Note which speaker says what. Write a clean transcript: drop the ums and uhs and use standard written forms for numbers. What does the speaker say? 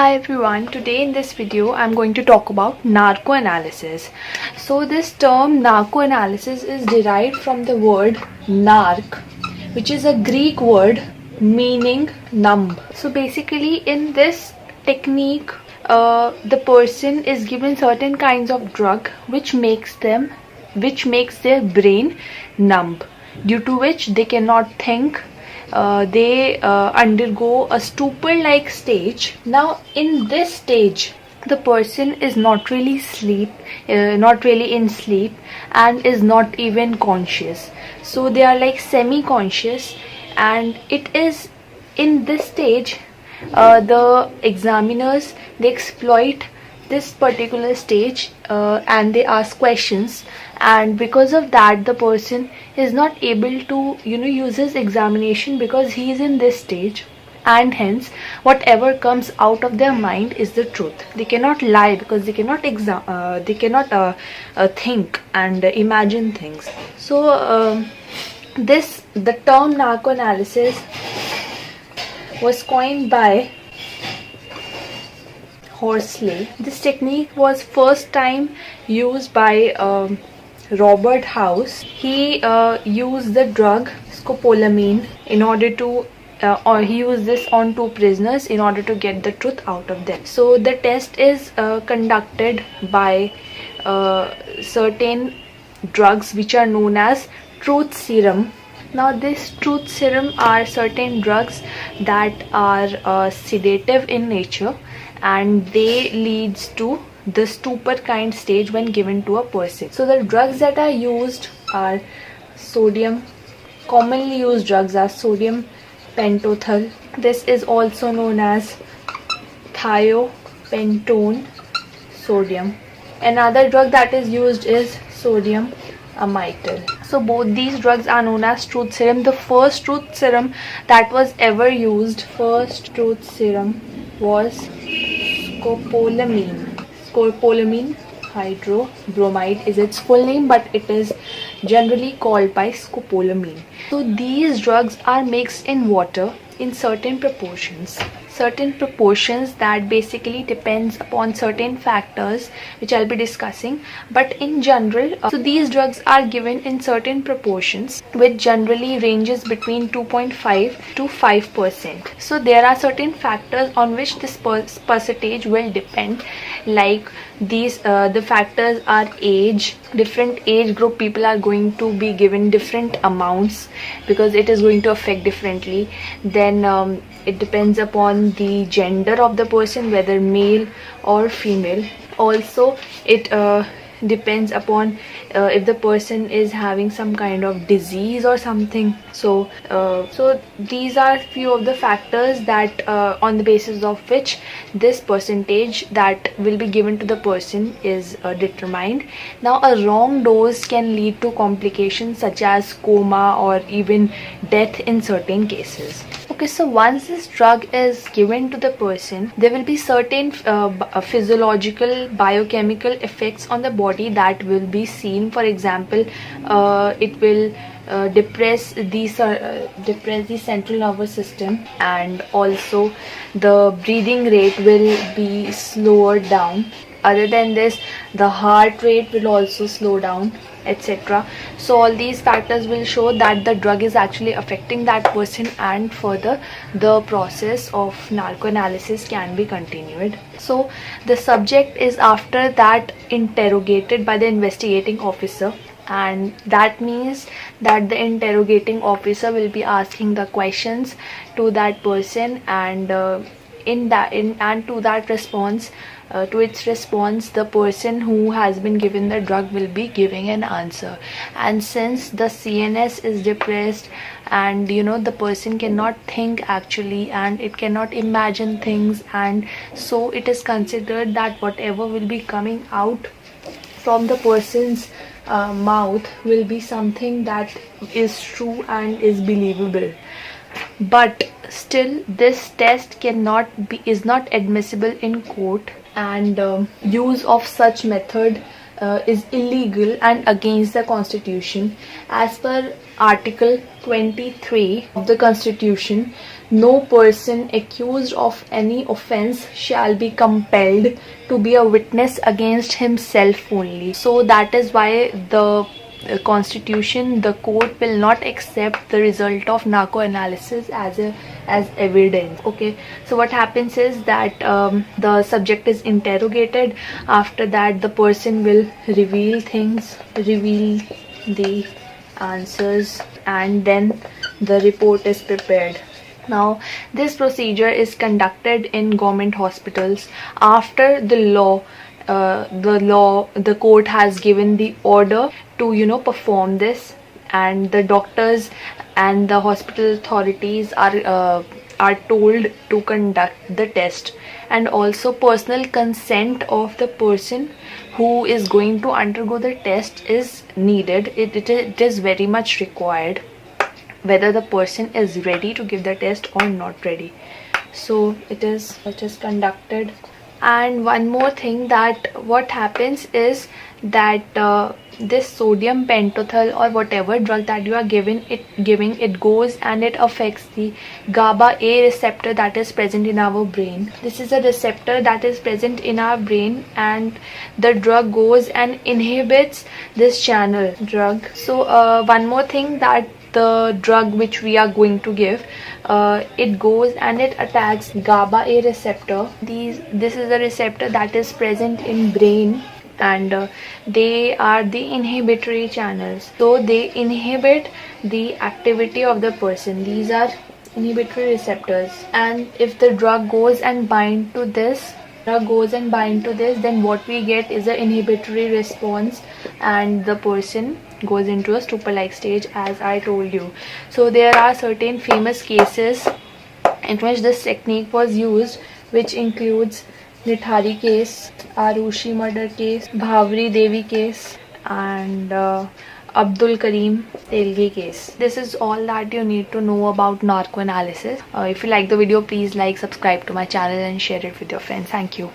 Speaker 1: Hi everyone, today in this video I'm going to talk about narcoanalysis. So this term narcoanalysis is derived from the word narc, which is a Greek word meaning numb. So basically in this technique, the person is given certain kinds of drug which makes their brain numb, due to which they cannot think. They undergo a stupor-like stage. Now, in this stage, the person is not really in sleep, and is not even conscious. So they are like semi-conscious, and it is in this stage the examiners, they exploit this particular stage, and they ask questions, and because of that the person is not able to use his examination, because he is in this stage, and hence whatever comes out of their mind is the truth. They cannot lie because they cannot think and imagine things. So the term narcoanalysis was coined by Horsley. This technique was first time used by Robert House. He used the drug scopolamine in order to or he used this on two prisoners in order to get the truth out of them. So the test is conducted by certain drugs which are known as truth serum. Now this truth serum are certain drugs that are sedative in nature, and they leads to the stupor kind stage when given to a person. So the drugs that are used are commonly used drugs are sodium pentothal. This is also known as thiopentone sodium. Another drug that is used is sodium amytal. So both these drugs are known as truth serum. The first truth serum that was ever used, was scopolamine. Scopolamine hydrobromide is its full name, but it is generally called by scopolamine. So these drugs are mixed in water in certain proportions that basically depends upon certain factors which I'll be discussing, but in general, so these drugs are given in certain proportions which generally ranges between 2.5 to 5%. So there are certain factors on which this percentage will depend, like these the factors are age. Different age group people are going to be given different amounts because it is going to affect differently. Then it depends upon the gender of the person, whether male or female. Also it depends upon if the person is having some kind of disease or something. So these are few of the factors that on the basis of which this percentage that will be given to the person is determined. Now a wrong dose can lead to complications such as coma or even death in certain cases. Okay, so once this drug is given to the person, there will be certain physiological biochemical effects on the body that will be seen. For example, it will depress the central nervous system, and also the breathing rate will be slower down. Other than this, the heart rate will also slow down, etc. So all these factors will show that the drug is actually affecting that person, and further the process of narcoanalysis can be continued. So the subject is after that interrogated by the investigating officer, and that means that the interrogating officer will be asking the questions to that person, and to its response, the person who has been given the drug will be giving an answer. And since the CNS is depressed, and the person cannot think actually, and it cannot imagine things, and so it is considered that whatever will be coming out from the person's mouth will be something that is true and is believable. But still this test is not admissible in court, and use of such method is illegal and against the Constitution. As per Article 23 of the Constitution, no person accused of any offense shall be compelled to be a witness against himself only. So that is why the constitution, the court will not accept the result of narco analysis as evidence. Okay, so what happens is that the subject is interrogated. After that, the person will reveal the answers, and then the report is prepared. Now, this procedure is conducted in government hospitals after the court has given the order to perform this, and the doctors and the hospital authorities are told to conduct the test, and also personal consent of the person who is going to undergo the test is needed. It is very much required, whether the person is ready to give the test or not ready. So it is conducted. And one more thing, that what happens is that this sodium pentothal or whatever drug that you are giving, it goes and it affects the GABA A receptor that is present in our brain. This is a receptor that is present in our brain, and the drug goes and inhibits this channel drug. So one more thing, that the drug which we are going to give, it goes and it attacks GABA A receptor. This is a receptor that is present in brain, and they are the inhibitory channels, so they inhibit the activity of the person. These are inhibitory receptors, and if the drug goes and bind to this, then what we get is an inhibitory response, and the person goes into a stupor like stage, as I told you. So there are certain famous cases in which this technique was used, which includes Nithari case, Arushi murder case, Bhavri Devi case, and Abdul Karim Telgi case. This is all that you need to know about narco analysis. If you like the video, please like, subscribe to my channel and share it with your friends. Thank you.